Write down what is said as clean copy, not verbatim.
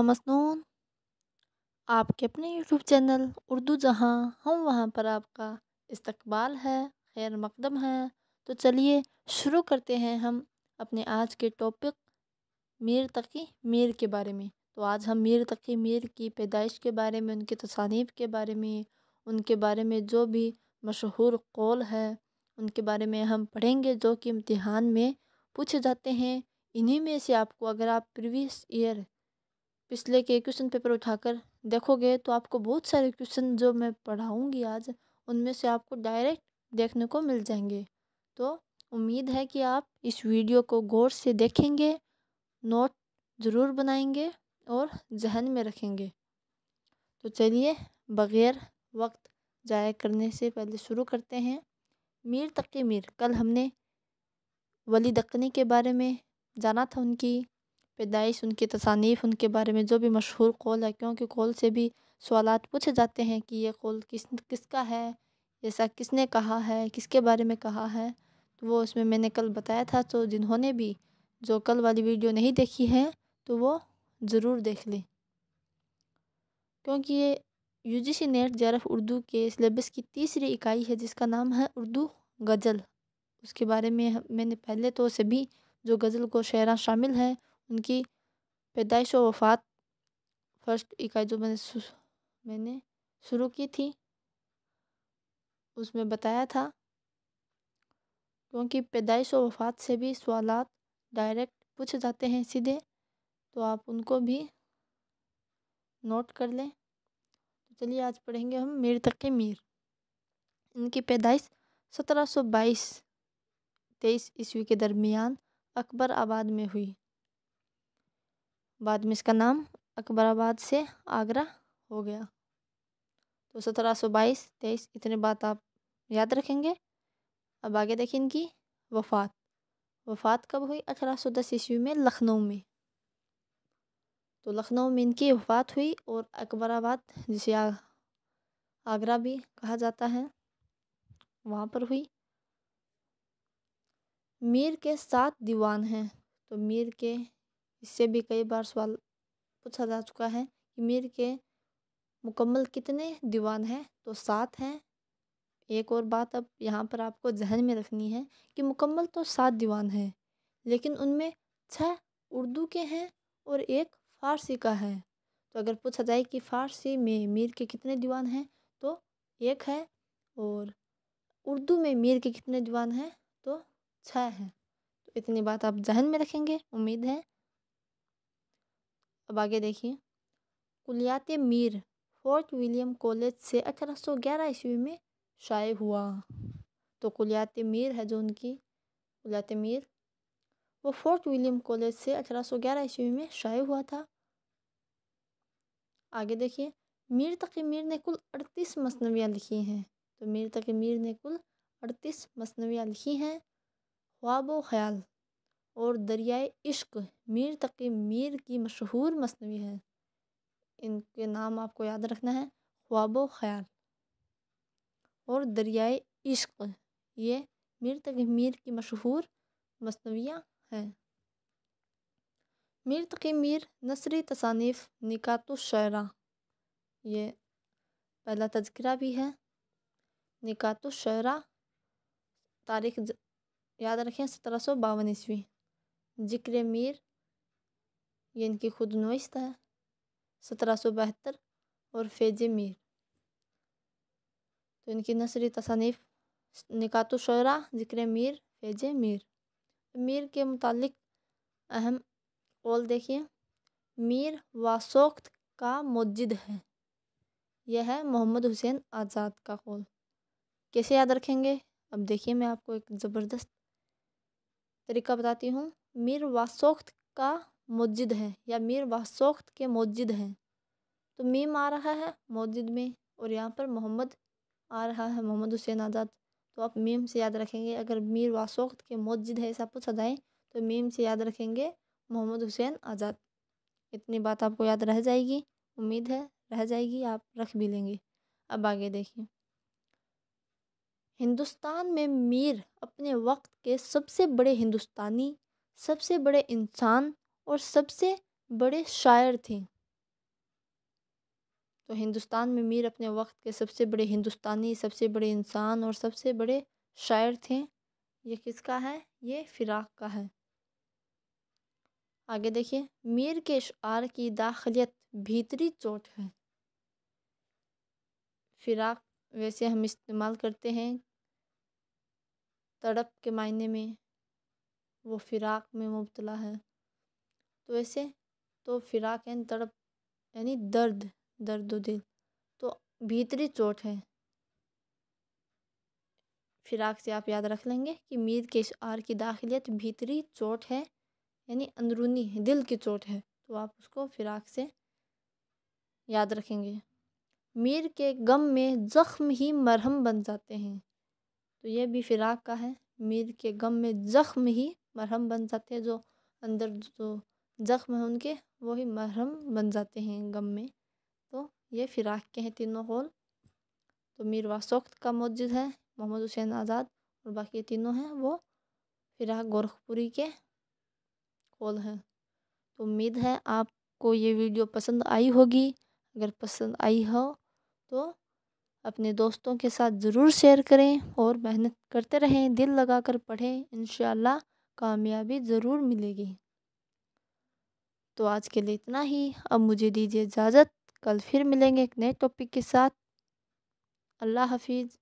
मसनून आपके अपने YouTube channel Urdu जहाँ हम वहाँ पर आपका इस्तकबाल है, खैर मकदम है। तो चलिए शुरू करते हैं हम अपने आज के टॉपिक मीर तकी मीर के बारे में। तो आज हम मीर तकी मीर की पैदाइश के बारे में, उनकी तसानीफ़ के बारे में, उनके बारे में जो भी मशहूर कौल है उनके बारे में हम पढ़ेंगे, जो कि इम्तिहान में पूछे जाते हैं। इन्हीं में से आपको, अगर आप प्रीवियस ईयर पिछले के क्वेश्चन पेपर उठाकर देखोगे तो आपको बहुत सारे क्वेश्चन जो मैं पढ़ाऊँगी आज, उनमें से आपको डायरेक्ट देखने को मिल जाएंगे। तो उम्मीद है कि आप इस वीडियो को गौर से देखेंगे, नोट ज़रूर बनाएंगे और जहन में रखेंगे। तो चलिए बग़ैर वक्त ज़ाया करने से पहले शुरू करते हैं। मीर तकी मीर, कल हमने वली दक्कनी के बारे में जाना था, उनकी पैदाइश, उनकी तसानीफ़, उनके बारे में जो भी मशहूर कौल है, क्योंकि कौल से भी सवालात पूछे जाते हैं कि ये कौल किसका है, ऐसा किसने कहा है, किसके बारे में कहा है। तो वो उसमें मैंने कल बताया था। तो जिन्होंने भी जो कल वाली वीडियो नहीं देखी है तो वो ज़रूर देख लें, क्योंकि ये यूजीसी नेट जेआरएफ उर्दू के सिलेबस की तीसरी इकाई है जिसका नाम है उर्दू गज़ल। उसके बारे में मैंने पहले तो सभी जो गज़ल को शायरा शामिल हैं उनकी पैदाइश व वफ़ात फर्स्ट इकाई जो मैंने शुरू की थी उसमें बताया था, क्योंकि पैदाइश व वफ़ात से भी सवालात डायरेक्ट पूछे जाते हैं सीधे, तो आप उनको भी नोट कर लें। तो चलिए आज पढ़ेंगे हम मीर तकी मीर। इनकी पैदाइश 1722-23 ईस्वी के दरमियान अकबराबाद में हुई। बाद में इसका नाम अकबराबाद से आगरा हो गया। तो 1722-23 इतने बात आप याद रखेंगे। अब आगे देखिए इनकी वफ़ात कब हुई? 1810 ईस्वी में लखनऊ में। तो लखनऊ में इनकी वफ़ात हुई और अकबराबाद, जिसे आगरा भी कहा जाता है, वहाँ पर हुई। मीर के 7 दीवान हैं। तो मीर के, इससे भी कई बार सवाल पूछा जा चुका है कि मीर के मुकम्मल कितने दीवान हैं? तो 7 हैं। एक और बात अब यहाँ पर आपको जहन में रखनी है कि मुकम्मल तो 7 दीवान हैं, लेकिन उनमें 6 उर्दू के हैं और एक फ़ारसी का है। तो अगर पूछा जाए कि फ़ारसी में मीर के कितने दीवान हैं तो 1 है, और उर्दू में मीर के कितने दीवान हैं तो 6 हैं। तो इतनी बात आप जहन में रखेंगे, उम्मीद है। अब आगे देखिए, कुलियात मीर फोर्ट विलियम कॉलेज से 1811 ईस्वी में शाये हुआ। तो कुलियात मीर है जो उनकी कुलियात मीर, वो फोर्ट विलियम कॉलेज से 1811 ईस्वी में शाये हुआ था। आगे देखिए, मीर तकी मीर ने कुल 38 मसनवियाँ लिखी हैं। तो मीर तकी मीर ने कुल 38 मसनवियाँ लिखी हैं। ख्वाब व ख़याल और दरियाए इश्क मीर तकी मीर की मशहूर मसनवी है। इनके नाम आपको याद रखना है, ख्वाब व ख़याल और दरियाए इश्क, ये मीर तकी मीर की मशहूर मसनवियाँ हैं। मीर तकी मीर नसरी तसानीफ़ निकातुश्शरा, ये पहला तज़किरा भी है। निकातुश्शरा, तारीख़ याद रखें 1752 ईस्वी। ज़िक्र मीर, ये इनकी खुद नविश्त है 1772। और फ़ैज़ मीर, तो इनकी नसरी तसानीफ़ निकातुश्शरा, ज़िक्र मीर, फ़ैज़ मीर। मीर के मुतालिक अहम कौल देखिए, मीर वासोख्त का मुज्जिद है। यह है मोहम्मद हुसैन आज़ाद का कौल। कैसे याद रखेंगे? अब देखिए मैं आपको एक ज़बरदस्त तरीका बताती हूँ। मीर वासोख्त का मुज्जिद है या मीर वासोख्त के मुज्जिद हैं। तो मीम आ रहा है मुज्जिद में और यहाँ पर मोहम्मद आ रहा है, मोहम्मद हुसैन आज़ाद। तो आप मीम से याद रखेंगे। अगर मीर वासोख्त के मुज्जिद है ऐसा पूछा जाए तो मीम से याद रखेंगे मोहम्मद हुसैन आज़ाद। इतनी बात आपको याद रह जाएगी, उम्मीद है रह जाएगी, आप रख भी लेंगे। अब आगे देखिए, हिंदुस्तान में मीर अपने वक्त के सबसे बड़े हिंदुस्तानी, सबसे बड़े इंसान और सबसे बड़े शायर थे। تو ہندوستان میں میر اپنے وقت کے سب سے بڑے ہندوستانی، سب سے بڑے انسان اور سب سے بڑے شاعر تھے۔ یہ کس کا ہے؟ یہ فراق کا ہے۔ آگے دیکھیے، میر کے اشعار کی داخلیت بھیتری چوٹ ہے۔ فراق ویسے ہم استعمال کرتے ہیں تڑپ کے معنی میں، وہ فراق میں مبتلا ہے، تو ویسے تو فراق یعنی تڑپ، یعنی درد و دل، تو بھیتری چوٹ ہے۔ فراق سے آپ یاد رکھ لیں گے کہ میر کے اشعار کی داخلیت بھیتری چوٹ ہے، یعنی اندرونی دل کی چوٹ ہے، تو آپ اس کو فراق سے یاد رکھیں گے۔ میر کے غم میں زخم ہی مرہم بن جاتے ہیں، تو یہ بھی فراق کا ہے۔ میر کے غم میں زخم ہی مرہم بن جاتے ہیں، جو اندر جو زخم ہیں ان کے وہی مرہم بن جاتے ہیں غم میں، تو یہ فراق کے ہیں تینوں قول۔ تو میر واسوقت کا موجد ہے محمد حسین آزاد، اور باقی تینوں ہیں وہ فراق گورکھپوری کے قول ہیں۔ تو امید ہے آپ کو یہ ویڈیو پسند آئی ہوگی۔ اگر پسند آئی ہو تو اپنے دوستوں کے ساتھ ضرور شیئر کریں اور محنت کرتے رہیں، دل لگا کر پڑھیں، انشاءاللہ کامیابی ضرور ملے گی۔ تو آج کے لیے اتنا ہی، اب مجھے دیجیے اجازت، کل پھر ملیں گے ایک نئے ٹاپک کے ساتھ۔ اللہ حافظ۔